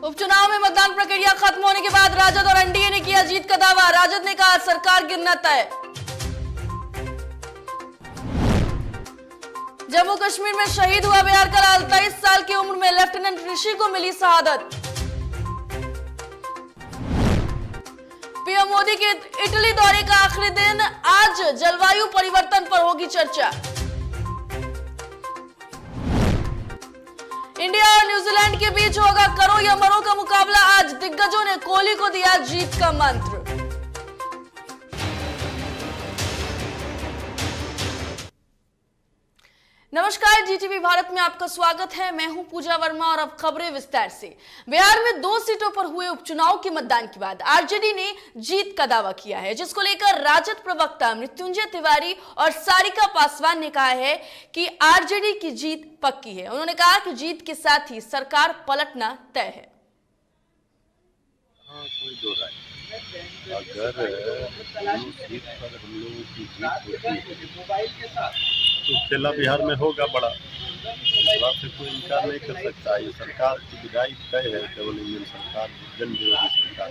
उपचुनाव में मतदान प्रक्रिया खत्म होने के बाद राजद और एनडीए ने किया जीत का दावा। राजद ने कहा सरकार गिरना तय। जम्मू कश्मीर में शहीद हुआ बिहार का लाल, 23 साल की उम्र में लेफ्टिनेंट ऋषि को मिली शहादत। पीएम मोदी के इटली दौरे का आखिरी दिन, आज जलवायु परिवर्तन पर होगी चर्चा। इंडिया और न्यूजीलैंड के बीच होगा करो या मरो का मुकाबला। आज दिग्गजों ने कोहली को दिया जीत का मंत्र। नमस्कार, जीटीवी भारत में आपका स्वागत है। मैं हूं पूजा वर्मा और अब खबरें विस्तार से। बिहार में 2 सीटों पर हुए उपचुनाव के मतदान के बाद आरजेडी ने जीत का दावा किया है, जिसको लेकर राजद प्रवक्ता मृत्युंजय तिवारी और सारिका पासवान ने कहा है कि आरजेडी की जीत पक्की है। उन्होंने कहा कि जीत के साथ ही सरकार पलटना तय है। कोई दो राय अगर सीट पर हम लोगों की जीत होती है तो खेला बिहार में होगा बड़ा। इस बात से कोई इनकार नहीं कर सकता। ये सरकार की विदाई तय है, केवल इंडियन सरकार, जन विरोधी सरकार।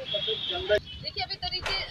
देखिए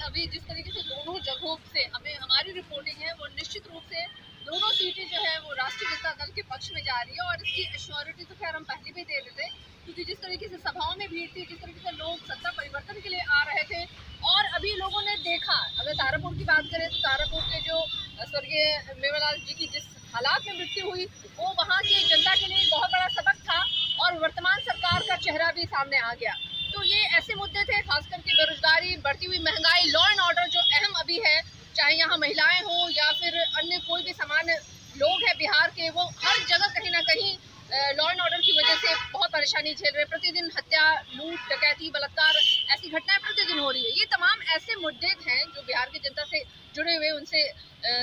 अभी जिस तरीके से दोनों जगहों से हमारी रिपोर्टिंग है वो निश्चित रूप से दोनों सीटें जो है वो राष्ट्रीय जनता दल के पक्ष में जा रही है। और इसकी एश्योरिटी तो खैर हम पहले भी दे रहे थे, क्योंकि जिस तरीके से सभाओं में भीड़ थी, जिस तरीके से लोग सत्ता परिवर्तन के लिए आ रहे थे, और अभी लोगों ने देखा, अगर तारापुर की बात करें तो तारापुर के जो स्वर्गीय मेवालाल जी की जिस हालात में मृत्यु हुई, वो वहाँ की जनता के लिए बहुत बड़ा सबक था और वर्तमान सरकार का चेहरा भी सामने आ गया। तो ये ऐसे मुद्दे थे, खास करके बेरोजगारी, बढ़ती हुई महंगाई, लॉ एंड ऑर्डर जो अहम अभी है, चाहे यहाँ महिलाएं हो या फिर अन्य कोई भी सामान्य लोग हैं बिहार के, वो हर जगह कहीं ना कहीं लॉ एंड ऑर्डर की वजह से बहुत परेशानी झेल रहे। प्रतिदिन हत्या, लूट, डकैती, बलात्कार, ऐसी घटनाएं प्रतिदिन हो रही है। ये तमाम ऐसे मुद्दे हैं जो बिहार की जनता से जुड़े हुए, उनसे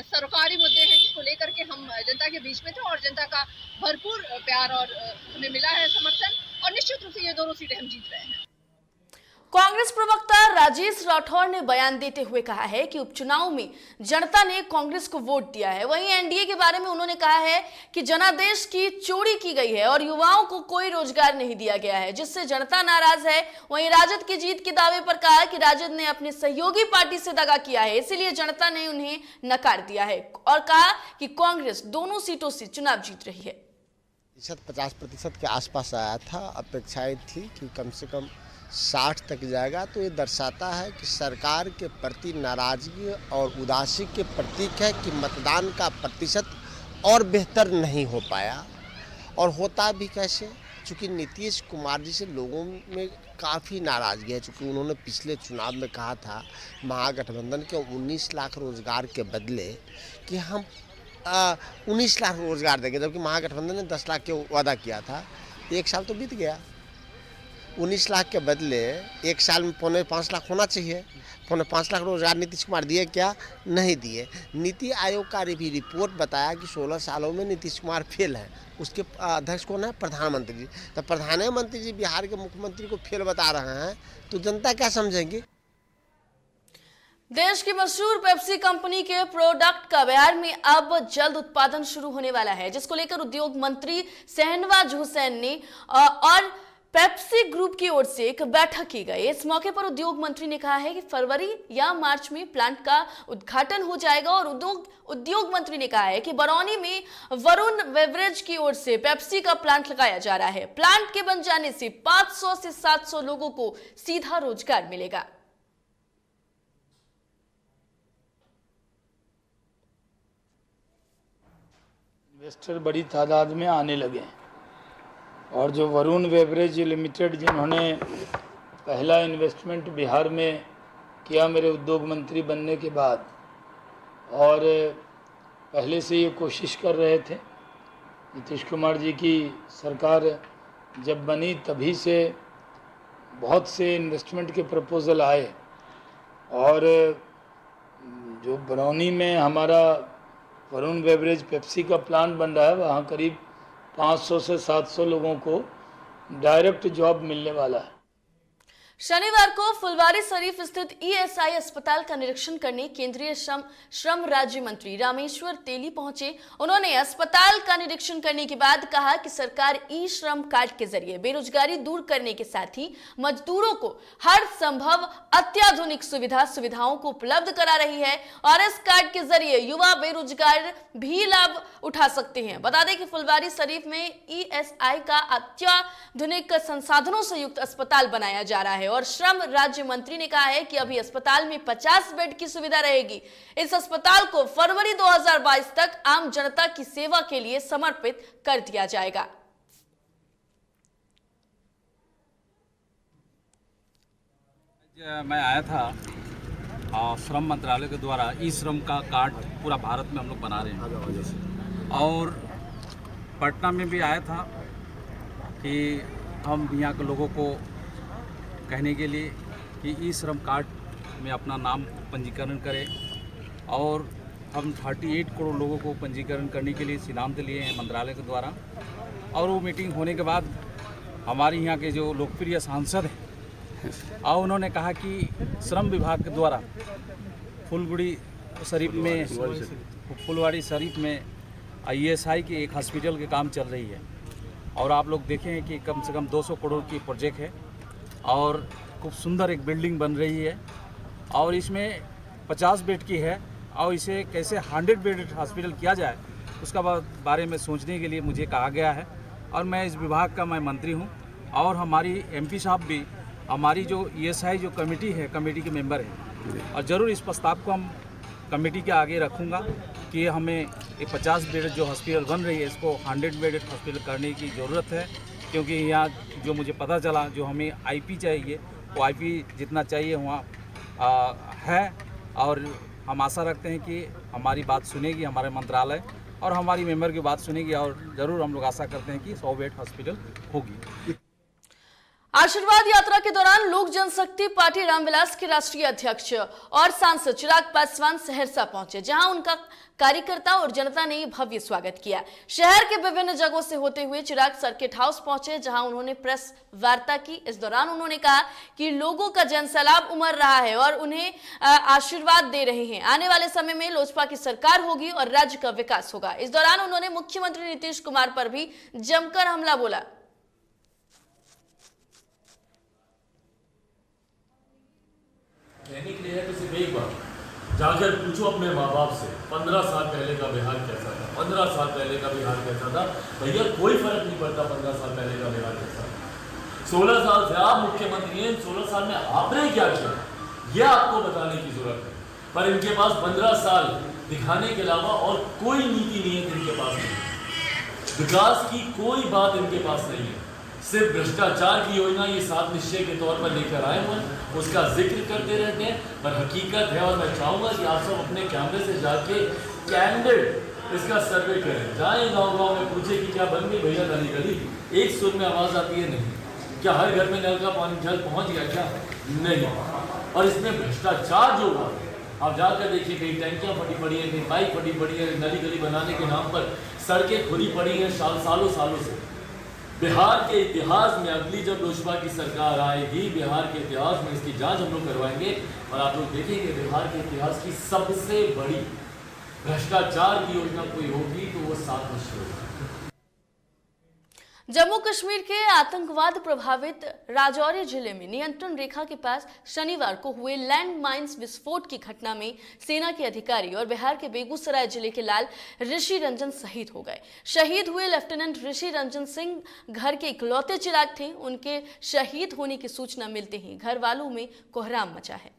सरकारी मुद्दे हैं जिसको लेकर के हम जनता के बीच में थे और जनता का भरपूर प्यार और हमें मिला है समर्थन, और निश्चित रूप से ये दोनों सीटें हम जीत रहे हैं। कांग्रेस प्रवक्ता राजेश राठौर ने बयान देते हुए कहा है कि उपचुनाव में जनता ने कांग्रेस को वोट दिया है। वहीं एनडीए के बारे में उन्होंने कहा है कि जनादेश की चोरी की गई है और युवाओं को कोई रोजगार नहीं दिया गया है, जिससे जनता नाराज है। वहीं राजद की जीत के दावे पर कहा कि राजद ने अपनी सहयोगी पार्टी से दगा किया है, इसीलिए जनता ने उन्हें नकार दिया है, और कहा कि कांग्रेस दोनों सीटों से चुनाव जीत रही है। 50% के आसपास आया था। अपेक्षाएं थी कि कम से कम 60 तक जाएगा। तो ये दर्शाता है कि सरकार के प्रति नाराजगी और उदासी के प्रतीक है कि मतदान का प्रतिशत और बेहतर नहीं हो पाया। और होता भी कैसे, चूँकि नीतीश कुमार जी से लोगों में काफ़ी नाराज़गी है। चूँकि उन्होंने पिछले चुनाव में कहा था महागठबंधन के 19 लाख रोजगार के बदले कि हम 19 लाख रोजगार देंगे, जबकि महागठबंधन ने 10 लाख के वादा किया था। 1 साल तो बीत गया। 19 लाख के बदले 1 साल में 4.5 लाख होना चाहिए। 4.5 लाख रोजगार नीतीश कुमार दिए क्या? नहीं दिए। नीति आयोग का भी रिपोर्ट बताया कि 16 सालों में नीतीश कुमार फेल है। उसके अध्यक्ष कौन है? प्रधानमंत्री जी। तो प्रधानमंत्री जी बिहार के मुख्यमंत्री को फेल बता रहे हैं, तो जनता क्या समझेंगी? देश की मशहूर पेप्सी कंपनी के प्रोडक्ट का बिहार में अब जल्द उत्पादन शुरू होने वाला है, जिसको लेकर उद्योग मंत्री शहनवाज हुसैन ने और पेप्सी ग्रुप की ओर से एक बैठक की गई। इस मौके पर उद्योग मंत्री ने कहा है कि फरवरी या मार्च में प्लांट का उद्घाटन हो जाएगा। और उद्योग मंत्री ने कहा है कि बरौनी में वरुण बेवरेज की ओर से पेप्सी का प्लांट लगाया जा रहा है। प्लांट के बन जाने से 500 से 700 लोगों को सीधा रोजगार मिलेगा। इन्वेस्टर बड़ी तादाद में आने लगे हैं, और जो वरुण बेवरेज लिमिटेड जिन्होंने पहला इन्वेस्टमेंट बिहार में किया मेरे उद्योग मंत्री बनने के बाद, और पहले से ये कोशिश कर रहे थे, नीतीश कुमार जी की सरकार जब बनी तभी से बहुत से इन्वेस्टमेंट के प्रपोज़ल आए। और जो बरौनी में हमारा वरुण बेवरेज पेप्सी का प्लांट बन रहा है, वहाँ करीब 500 से 700 लोगों को डायरेक्ट जॉब मिलने वाला है। शनिवार को फुलवारी शरीफ स्थित ईएसआई अस्पताल का निरीक्षण करने केंद्रीय श्रम राज्य मंत्री रामेश्वर तेली पहुंचे। उन्होंने अस्पताल का निरीक्षण करने के बाद कहा कि सरकार ई श्रम कार्ड के जरिए बेरोजगारी दूर करने के साथ ही मजदूरों को हर संभव अत्याधुनिक सुविधाओं को उपलब्ध करा रही है और इस कार्ड के जरिए युवा बेरोजगार भी लाभ उठा सकते हैं। बता दें कि फुलवारी शरीफ में ईएसआई का अत्याधुनिक संसाधनों से युक्त अस्पताल बनाया जा रहा है और श्रम राज्य मंत्री ने कहा है कि अभी अस्पताल में 50 बेड की सुविधा रहेगी। इस अस्पताल को फरवरी 2022 तक आम जनता की सेवा के लिए समर्पित कर दिया जाएगा। मैं आया था श्रम मंत्रालय के द्वारा ई श्रम का कार्ड पूरा भारत में हम लोग बना रहे हैं और पटना में भी आया था कि हम यहाँ के लोगों को कहने के लिए कि ई श्रम कार्ड में अपना नाम पंजीकरण करें और हम 38 करोड़ लोगों को पंजीकरण करने के लिए सिद्धांत लिए हैं मंत्रालय के द्वारा। और वो मीटिंग होने के बाद हमारे यहाँ के जो लोकप्रिय सांसद हैं और उन्होंने कहा कि श्रम विभाग के द्वारा फुलवारी शरीफ में ईएसआई की एक हॉस्पिटल के काम चल रही है और आप लोग देखें कि कम से कम 200 करोड़ की प्रोजेक्ट है और खूब सुंदर एक बिल्डिंग बन रही है और इसमें 50 बेड की है और इसे कैसे 100 बेड हॉस्पिटल किया जाए उसका बारे में सोचने के लिए मुझे कहा गया है और मैं इस विभाग का मैं मंत्री हूं और हमारी एमपी साहब भी हमारी जो ईएसआई जो कमेटी है कमेटी के मेंबर हैं और ज़रूर इस प्रस्ताव को हम कमेटी के आगे रखूँगा कि हमें ये 50 बेड जो हॉस्पिटल बन रही है इसको 100 बेड हॉस्पिटल करने की ज़रूरत है क्योंकि यहाँ जो मुझे पता चला जो हमें आईपी चाहिए वो आईपी जितना चाहिए वहाँ है और हम आशा रखते हैं कि हमारी बात सुनेगी हमारे मंत्रालय और हमारी मेंबर की बात सुनेगी और ज़रूर हम लोग आशा करते हैं कि 100 बेड हॉस्पिटल होगी। आशीर्वाद यात्रा के दौरान लोक जनशक्ति पार्टी रामविलास के राष्ट्रीय अध्यक्ष और सांसद चिराग पासवान सहरसा पहुंचे, जहां उनका कार्यकर्ता और जनता ने भव्य स्वागत किया। शहर के विभिन्न जगहों से होते हुए चिराग सर्किट हाउस पहुंचे, जहां उन्होंने प्रेस वार्ता की। इस दौरान उन्होंने कहा कि लोगों का जनसैलाब उमड़ रहा है और उन्हें आशीर्वाद दे रहे हैं। आने वाले समय में लोजपा की सरकार होगी और राज्य का विकास होगा। इस दौरान उन्होंने मुख्यमंत्री नीतीश कुमार पर भी जमकर हमला बोला। कहने के लिए है तो सिर्फ एक बार जाकर पूछो अपने माँ बाप से 15 साल पहले का बिहार कैसा था, 15 साल पहले का बिहार कैसा था। भैया कोई फर्क नहीं पड़ता 15 साल पहले का बिहार कैसा था। 16 साल से आप मुख्यमंत्री हैं, 16 साल में आपने क्या किया ये आपको बताने की जरूरत है। पर इनके पास 15 साल दिखाने के अलावा और कोई नीति नहीं है इनके पास नहीं। विकास की कोई बात इनके पास नहीं है। सिर्फ भ्रष्टाचार की योजना ये 7 निश्चय के तौर पर लेकर आए हुए उसका जिक्र करते रहते हैं। पर हकीकत है और मैं चाहूँगा कि आप सब अपने कैमरे से जाके कैंडिड इसका सर्वे करें, जाएं गांव-गांव में पूछे कि क्या बन गई भैया गली गली। एक सुर में आवाज़ आती है नहीं। क्या हर घर में नल का पानी जल पहुँच गया क्या? नहीं। और इसमें भ्रष्टाचार जो हुआ आप जाकर देखिए, कहीं टैंकियाँ फटी पड़ी हैं, कहीं पाइप फटी पड़ी है, नली गली बनाने के नाम पर सड़कें खुली पड़ी हैं सालों से। बिहार के इतिहास में अगली जब लोजपा की सरकार आएगी, बिहार के इतिहास में इसकी जांच हम लोग करवाएंगे और आप लोग देखेंगे बिहार के इतिहास की सबसे बड़ी भ्रष्टाचार की योजना कोई होगी तो वो 7 निश्चय होगी। जम्मू कश्मीर के आतंकवाद प्रभावित राजौरी जिले में नियंत्रण रेखा के पास शनिवार को हुए लैंड माइंस विस्फोट की घटना में सेना के अधिकारी और बिहार के बेगूसराय जिले के लाल ऋषि रंजन शहीद हो गए। शहीद हुए लेफ्टिनेंट ऋषि रंजन सिंह घर के इकलौते चिराग थे। उनके शहीद होने की सूचना मिलते ही घर वालों में कोहराम मचा है।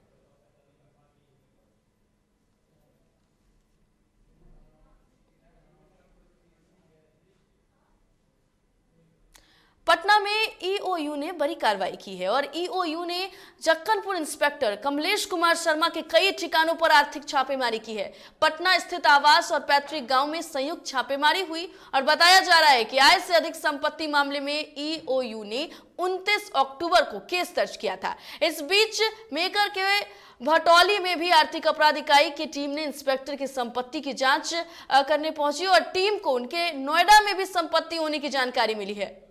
पटना में ईओयू ने बड़ी कार्रवाई की है और ईओयू ने जक्कनपुर इंस्पेक्टर कमलेश कुमार शर्मा के कई ठिकानों पर आर्थिक छापेमारी की है। पटना स्थित आवास और पैतृक गांव में संयुक्त छापेमारी हुई और बताया जा रहा है कि आय से अधिक संपत्ति मामले में ईओयू ने 29 अक्टूबर को केस दर्ज किया था। इस बीच मेकर के भटौली में भी आर्थिक अपराध इकाई की टीम ने इंस्पेक्टर की संपत्ति की जांच करने पहुंची और टीम को उनके नोएडा में भी संपत्ति होने की जानकारी मिली है।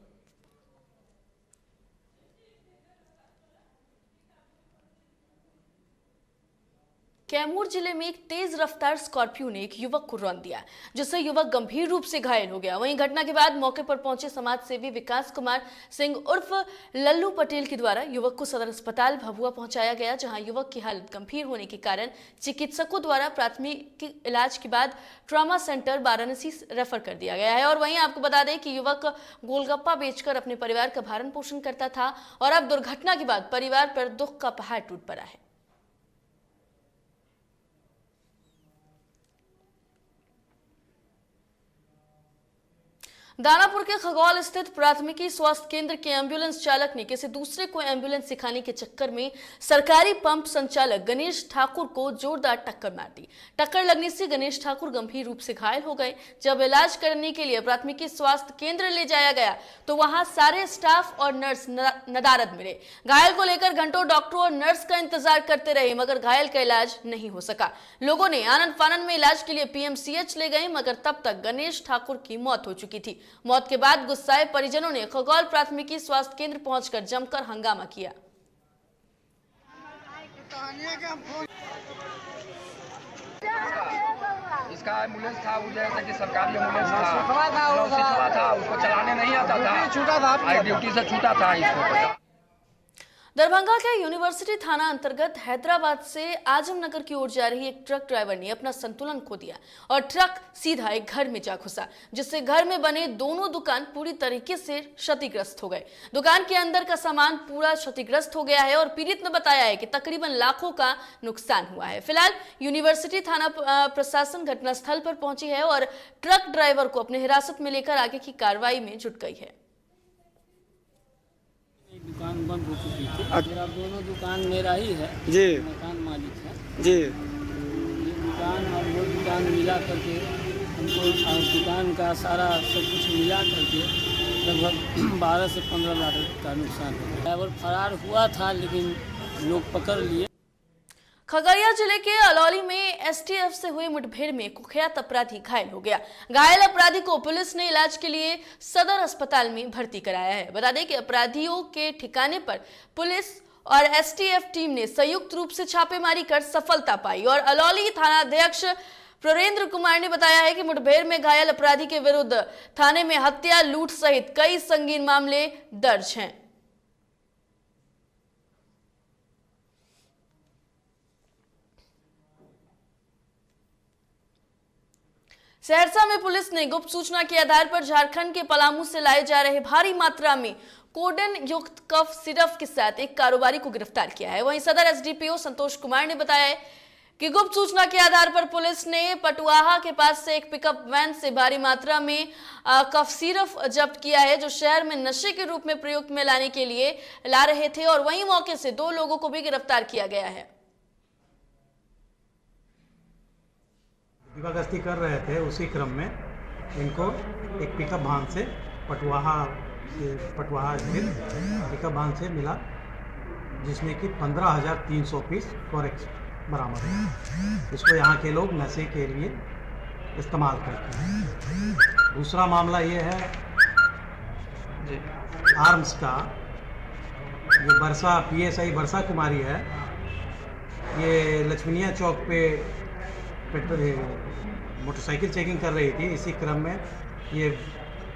कैमूर जिले में एक तेज रफ्तार स्कॉर्पियो ने एक युवक को रौंद दिया, जिससे युवक गंभीर रूप से घायल हो गया। वहीं घटना के बाद मौके पर पहुंचे समाज सेवी विकास कुमार सिंह उर्फ लल्लू पटेल के द्वारा युवक को सदर अस्पताल भभुआ पहुंचाया गया, जहां युवक की हालत गंभीर होने के कारण चिकित्सकों द्वारा प्राथमिक इलाज के बाद ट्रॉमा सेंटर वाराणसी रेफर कर दिया गया है। और वहीं आपको बता दें कि युवक गोलगप्पा बेचकर अपने परिवार का भरण पोषण करता था और अब दुर्घटना के बाद परिवार पर दुख का पहाड़ टूट पड़ा है। दानापुर के खगौल स्थित प्राथमिकी स्वास्थ्य केंद्र के एम्बुलेंस चालक ने किसी दूसरे को एम्बुलेंस सिखाने के चक्कर में सरकारी पंप संचालक गणेश ठाकुर को जोरदार टक्कर मार दी। टक्कर लगने से गणेश ठाकुर गंभीर रूप से घायल हो गए। जब इलाज करने के लिए प्राथमिकी स्वास्थ्य केंद्र ले जाया गया तो वहां सारे स्टाफ और नर्स नदारद मिले। घायल को लेकर घंटों डॉक्टरों और नर्स का इंतजार करते रहे, मगर घायल का इलाज नहीं हो सका। लोगों ने आनंद फानन में इलाज के लिए पीएमसीएच ले गए, मगर तब तक गणेश ठाकुर की मौत हो चुकी थी। मौत के बाद गुस्साए परिजनों ने खगौल प्राथमिकी स्वास्थ्य केंद्र पहुंचकर जमकर हंगामा किया। इसका एम्बुलेंस था, वो जैसा कि सरकारी एम्बुलेंस था, उसको चलाने नहीं आता था, छूटा था, ड्यूटी से छूटा था इसको। दरभंगा के यूनिवर्सिटी थाना अंतर्गत हैदराबाद से आजमनगर की ओर जा रही एक ट्रक ड्राइवर ने अपना संतुलन खो दिया और ट्रक सीधा एक घर में जा घुसा, जिससे घर में बने दोनों दुकान पूरी तरीके से क्षतिग्रस्त हो गए। दुकान के अंदर का सामान पूरा क्षतिग्रस्त हो गया है और पीड़ित ने बताया है कि तकरीबन लाखों का नुकसान हुआ है। फिलहाल यूनिवर्सिटी थाना प्रशासन घटनास्थल पर पहुंची है और ट्रक ड्राइवर को अपने हिरासत में लेकर आगे की कार्रवाई में जुट गई है। दुकान बंद हो चुकी थी। मेरा दोनों दुकान मेरा ही है जी, मकान मालिक है जी। ये दुकान और वो दुकान मिला करके हमको दुकान का सारा सब कुछ मिला करके लगभग 12 से 15 लाख का नुकसान हुआ। ड्राइवर फरार हुआ था लेकिन लोग पकड़ लिए। खगड़िया जिले के अलौली में एसटीएफ से हुई मुठभेड़ में कुख्यात अपराधी घायल हो गया। घायल अपराधी को पुलिस ने इलाज के लिए सदर अस्पताल में भर्ती कराया है। बता दें कि अपराधियों के ठिकाने पर पुलिस और एसटीएफ टीम ने संयुक्त रूप से छापेमारी कर सफलता पाई और अलौली थानाध्यक्ष प्रेरेंद्र कुमार ने बताया है कि मुठभेड़ में घायल अपराधी के विरुद्ध थाने में हत्या, लूट सहित कई संगीन मामले दर्ज हैं। सहरसा में पुलिस ने गुप्त सूचना के आधार पर झारखंड के पलामू से लाए जा रहे भारी मात्रा में कोडेन युक्त कफ सिरप के साथ एक कारोबारी को गिरफ्तार किया है। वहीं सदर एसडीपीओ संतोष कुमार ने बताया है कि गुप्त सूचना के आधार पर पुलिस ने पटुआहा के पास से एक पिकअप वैन से भारी मात्रा में कफ सिरप जब्त किया है, जो शहर में नशे के रूप में प्रयोग में लाने के लिए ला रहे थे और वहीं मौके से 2 लोगों को भी गिरफ्तार किया गया है। गश्ती कर रहे थे, उसी क्रम में इनको एक पिकअप वाहन से पटुआहा स्थित पिकअप वाहन से मिला, जिसमें कि 15,300 पीस फॉरेक्स बरामद है। इसको यहाँ के लोग नशे के लिए इस्तेमाल करते हैं। दूसरा मामला ये है आर्म्स का। ये वर्षा PSI वर्षा कुमारी है, ये लक्ष्मीनिया चौक पे मोटरसाइकिल चेकिंग कर रही थी। इसी क्रम में ये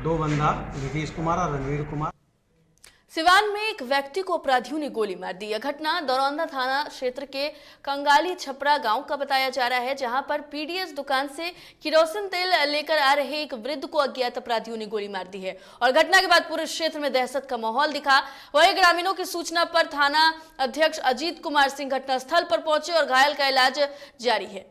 2 बंदा नीतीश कुमार और रणवीर कुमार। सिवान में एक व्यक्ति को अपराधियों ने गोली मार दी। यह घटना दरौंदा थाना क्षेत्र के कंगाली छपरा गांव का बताया जा रहा है, जहां पर पीडीएस दुकान से किरोसिन तेल लेकर आ रहे एक वृद्ध को अज्ञात अपराधियों ने गोली मार दी है और घटना के बाद पूरे क्षेत्र में दहशत का माहौल दिखा। वहीं ग्रामीणों की सूचना पर थाना अध्यक्ष अजीत कुमार सिंह घटनास्थल पर पहुंचे और घायल का इलाज जारी है।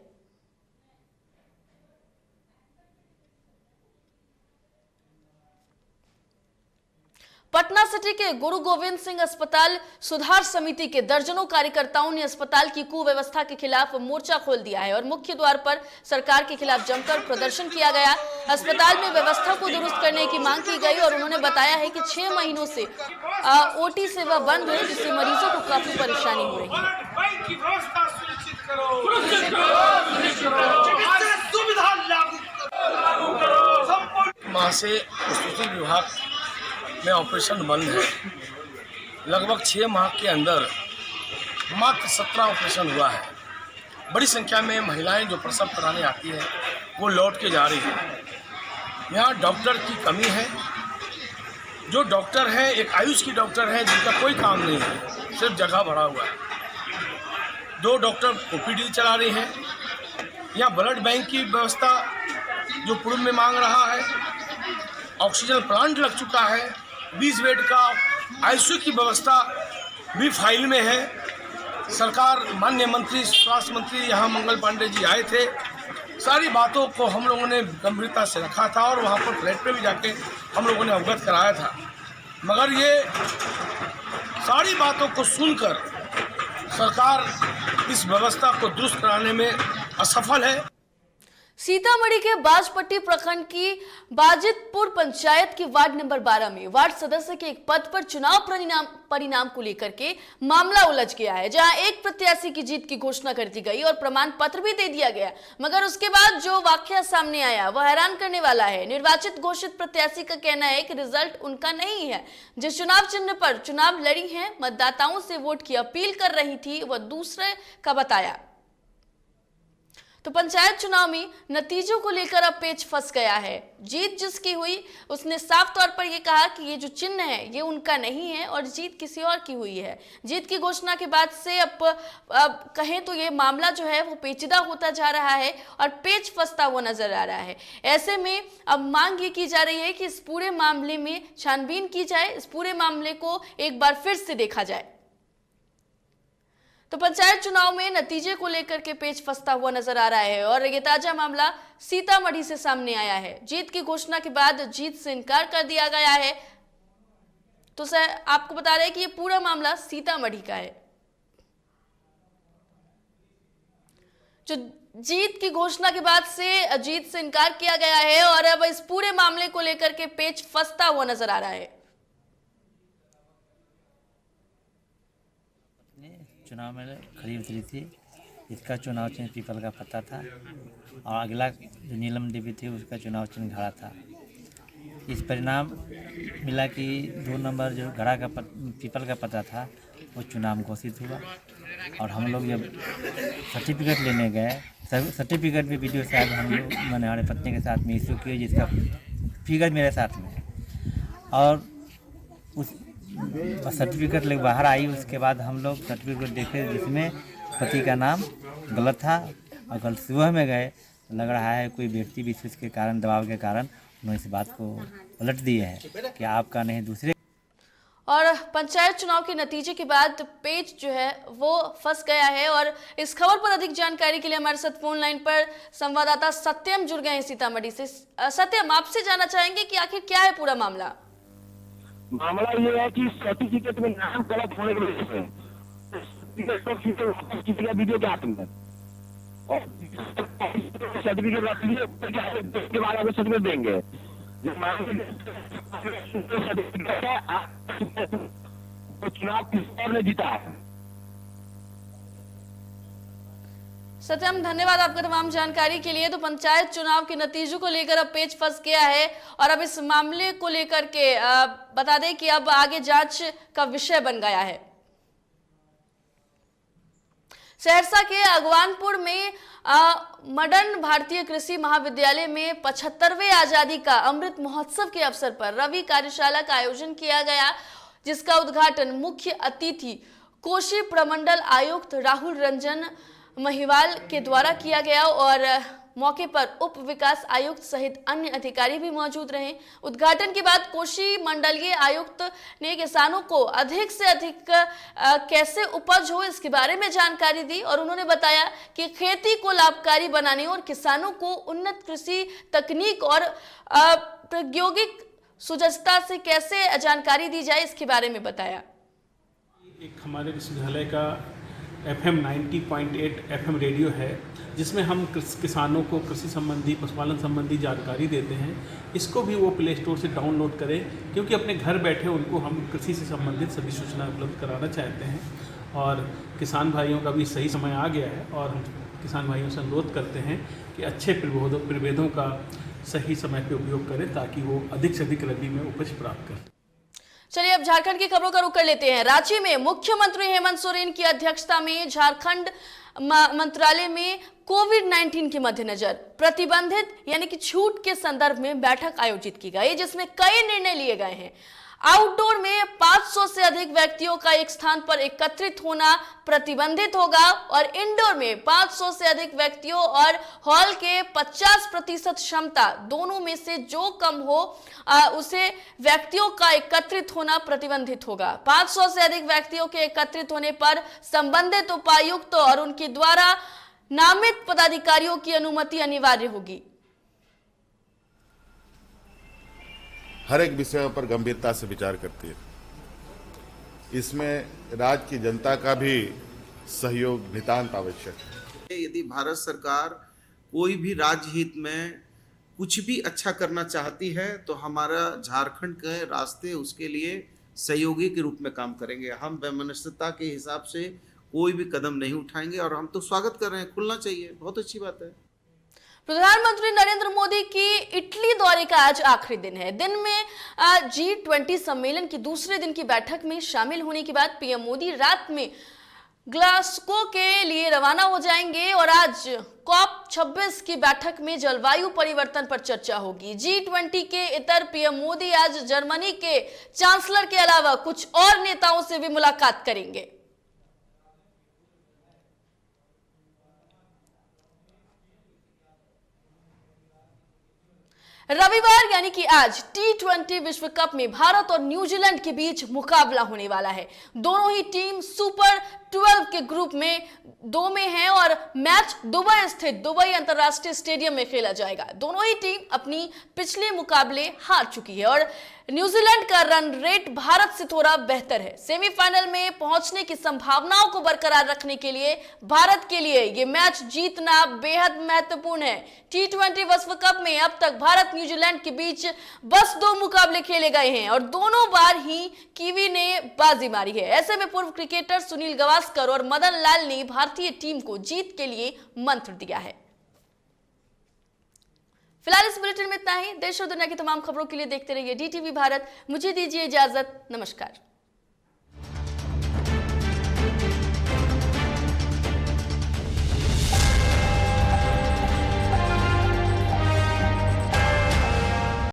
पटना सिटी के गुरु गोविंद सिंह अस्पताल सुधार समिति के दर्जनों कार्यकर्ताओं ने अस्पताल की कुव्यवस्था के खिलाफ मोर्चा खोल दिया है और मुख्य द्वार पर सरकार के खिलाफ जमकर प्रदर्शन किया गया। अस्पताल में व्यवस्था को दुरुस्त करने की मांग की गई और उन्होंने बताया है कि 6 महीनों से ओटी सेवा बंद है, जिससे मरीजों को काफी परेशानी हो रही है। माह से विभाग में ऑपरेशन बंद है। लगभग 6 माह के अंदर मात्र 17 ऑपरेशन हुआ है बड़ी संख्या में महिलाएं जो प्रसव कराने आती हैं वो लौट के जा रही हैं। यहाँ डॉक्टर की कमी है। जो डॉक्टर है एक आयुष की डॉक्टर है जिनका कोई काम नहीं है, सिर्फ जगह भरा हुआ है। 2 डॉक्टर ओपीडी चला रहे हैं। यहाँ ब्लड बैंक की व्यवस्था जो पूर्व में मांग रहा है, ऑक्सीजन प्लांट लग चुका है, 20 बेड का आईसीयू की व्यवस्था भी फाइल में है। सरकार माननीय मंत्री स्वास्थ्य मंत्री यहाँ मंगल पांडे जी आए थे, सारी बातों को हम लोगों ने गंभीरता से रखा था और वहाँ पर फ्लैट पे भी जाके हम लोगों ने अवगत कराया था। मगर ये सारी बातों को सुनकर सरकार इस व्यवस्था को दुरुस्त कराने में असफल है। सीतामढ़ी के बाजपट्टी प्रखंड की बाजितपुर पंचायत के वार्ड नंबर 12 में वार्ड सदस्य के एक पद पर चुनाव परिणाम को लेकर के मामला उलझ गया है, जहां एक प्रत्याशी की जीत की घोषणा कर दी गई और प्रमाण पत्र भी दे दिया गया, मगर उसके बाद जो वाकया सामने आया वह हैरान करने वाला है। निर्वाचित घोषित प्रत्याशी का कहना है कि रिजल्ट उनका नहीं है। जिस चुनाव चिन्ह पर चुनाव लड़ी है, मतदाताओं से वोट की अपील कर रही थी, वह दूसरे का बताया। तो पंचायत चुनाव में नतीजों को लेकर अब पेच फंस गया है। जीत जिसकी हुई उसने साफ तौर पर यह कहा कि ये जो चिन्ह है ये उनका नहीं है और जीत किसी और की हुई है। जीत की घोषणा के बाद से अब कहें तो ये मामला जो है वो पेचीदा होता जा रहा है और पेच फंसता हुआ नजर आ रहा है। ऐसे में अब मांग ये की जा रही है कि इस पूरे मामले में छानबीन की जाए, इस पूरे मामले को एक बार फिर से देखा जाए। तो पंचायत चुनाव में नतीजे को लेकर के पेच फंसता हुआ नजर आ रहा है और ये ताजा मामला सीतामढ़ी से सामने आया है। जीत की घोषणा के बाद जीत से इनकार कर दिया गया है। तो सर आपको बता रहे हैं कि ये पूरा मामला सीतामढ़ी का है। जो जीत की घोषणा के बाद से जीत से इनकार किया गया है और अब इस पूरे मामले को लेकर के पेच फंसता हुआ नजर आ रहा है। चुनाव में खड़ी उतरी थी, इसका चुनाव चिन्ह पीपल का पत्ता था और अगला जो नीलम देवी थी उसका चुनाव चिन्ह घड़ा था। इस परिणाम मिला कि 2 नंबर जो घड़ा का पीपल का पत्ता था वो चुनाव घोषित हुआ और हम लोग जब सर्टिफिकेट लेने गए, सर्टिफिकेट भी वीडियो साहब हम लोग मैंने हमारे पत्नी के साथ में इशू किए, जिसका फिगर मेरे साथ में है और उस सर्टिफिकेट लेकर बाहर आई। उसके बाद हम लोग सर्टिफिकेट देखे जिसमें पति का नाम गलत था और कल सुबह में गए तो लग रहा है कोई व्यक्ति विशेष के कारण, दबाव के कारण उन्होंने इस बात को उलट दिए है कि आपका नहीं दूसरे। और पंचायत चुनाव के नतीजे के बाद पेच जो है वो फंस गया है और इस खबर पर अधिक जानकारी के लिए हमारे साथ फोन लाइन पर संवाददाता सत्यम जुड़ गए हैं सीतामढ़ी से। सत्यम, आपसे जानना चाहेंगे कि आखिर क्या है पूरा मामला? मामला ये है कि सर्टिफिकेट में नाम गलत होने की वजह से वीडियो के हाथ में और सर्टिफिकेट रख लिए उसके बाद अगर सर्टिफिकेट देंगे सर्टिफिकेट है तो चुनाव किस और ने जीता है। सत्यम, धन्यवाद आपका तमाम जानकारी के लिए। तो पंचायत चुनाव के नतीजों को लेकर अब पेच फंस गया है और अब इस मामले को लेकर के बता दें कि अब आगे जांच का विषय बन गया है। सहरसा के अगवानपुर में मॉडर्न भारतीय कृषि महाविद्यालय में 75वें आजादी का अमृत महोत्सव के अवसर पर रवि कार्यशाला का आयोजन किया गया, जिसका उद्घाटन मुख्य अतिथि कोशी प्रमंडल आयुक्त राहुल रंजन महिवाल के द्वारा किया गया और मौके पर उप विकास आयुक्त सहित अन्य अधिकारी भी मौजूद रहे। उद्घाटन के बाद कोशी मंडलीय आयुक्त ने किसानों को अधिक से अधिक कैसे उपज हो इसके बारे में जानकारी दी और उन्होंने बताया कि खेती को लाभकारी बनाने और किसानों को उन्नत कृषि तकनीक और प्रायोगिक सुजता से कैसे जानकारी दी जाए इसके बारे में बताया। एक हमारे विश्वविद्यालय का FM 90.8 FM रेडियो है जिसमें हम किसानों को कृषि संबंधी, पशुपालन संबंधी जानकारी देते हैं। इसको भी वो प्ले स्टोर से डाउनलोड करें क्योंकि अपने घर बैठे उनको हम कृषि से संबंधित सभी सूचना उपलब्ध कराना चाहते हैं और किसान भाइयों का भी सही समय आ गया है और हम किसान भाइयों से अनुरोध करते हैं कि अच्छे प्रभेदों का सही समय पर उपयोग करें ताकि वो अधिक से अधिक रबी में उपज प्राप्त करें। चलिए अब झारखंड की खबरों का रुख कर लेते हैं। रांची में मुख्यमंत्री हेमंत सोरेन की अध्यक्षता में झारखंड मंत्रालय में कोविड-19 के मद्देनजर प्रतिबंधित यानी कि छूट के संदर्भ में बैठक आयोजित की गई, जिसमें कई निर्णय लिए गए हैं। आउटडोर में 500 से अधिक व्यक्तियों का एक स्थान पर एकत्रित होना प्रतिबंधित होगा और इंडोर में 500 से अधिक व्यक्तियों और हॉल के 50% क्षमता दोनों में से जो कम हो उसे व्यक्तियों का एकत्रित होना प्रतिबंधित होगा। 500 से अधिक व्यक्तियों के एकत्रित होने पर संबंधित उपायुक्त और उनके द्वारा नामित पदाधिकारियों की अनुमति अनिवार्य होगी। हर एक विषयों पर गंभीरता से विचार करती है। इसमें राज्य की जनता का भी सहयोग नितांत आवश्यक है। यदि भारत सरकार कोई भी राज्य हित में कुछ भी अच्छा करना चाहती है तो हमारा झारखंड के रास्ते उसके लिए सहयोगी के रूप में काम करेंगे। हम वैमनस्यता के हिसाब से कोई भी कदम नहीं उठाएंगे और हम तो स्वागत कर रहे हैं, खुलना चाहिए, बहुत अच्छी बात है। प्रधानमंत्री नरेंद्र मोदी की इटली दौरे का आज आखिरी दिन है। दिन में G20 सम्मेलन की दूसरे दिन की बैठक में शामिल होने के बाद पीएम मोदी रात में ग्लासगो के लिए रवाना हो जाएंगे और आज COP26 की बैठक में जलवायु परिवर्तन पर चर्चा होगी। G20 के इतर पीएम मोदी आज जर्मनी के चांसलर के अलावा कुछ और नेताओं से भी मुलाकात करेंगे। रविवार यानी कि आज T20 विश्व कप में भारत और न्यूजीलैंड के बीच मुकाबला होने वाला है। दोनों ही टीम सुपर 12 के ग्रुप में 2 में हैं और मैच दुबई स्थित दुबई अंतरराष्ट्रीय स्टेडियम में खेला जाएगा। दोनों ही टीम अपनी पिछले मुकाबले हार चुकी है और न्यूजीलैंड का रन रेट भारत से थोड़ा बेहतर है। सेमीफाइनल में पहुंचने की संभावनाओं को बरकरार रखने के लिए भारत के लिए यह मैच जीतना बेहद महत्वपूर्ण है। T20 विश्व कप में अब तक भारत न्यूजीलैंड के बीच बस 2 मुकाबले खेले गए हैं और दोनों बार ही कीवी ने बाजी मारी है। ऐसे में पूर्व क्रिकेटर सुनील गावस्कर और मदन लाल ने भारतीय टीम को जीत के लिए मंत्र दिया है। फिलहाल इस बुलेटिन में इतना ही। देश और दुनिया की तमाम खबरों के लिए देखते रहिए DTV भारत। मुझे दीजिए इजाजत। नमस्कार।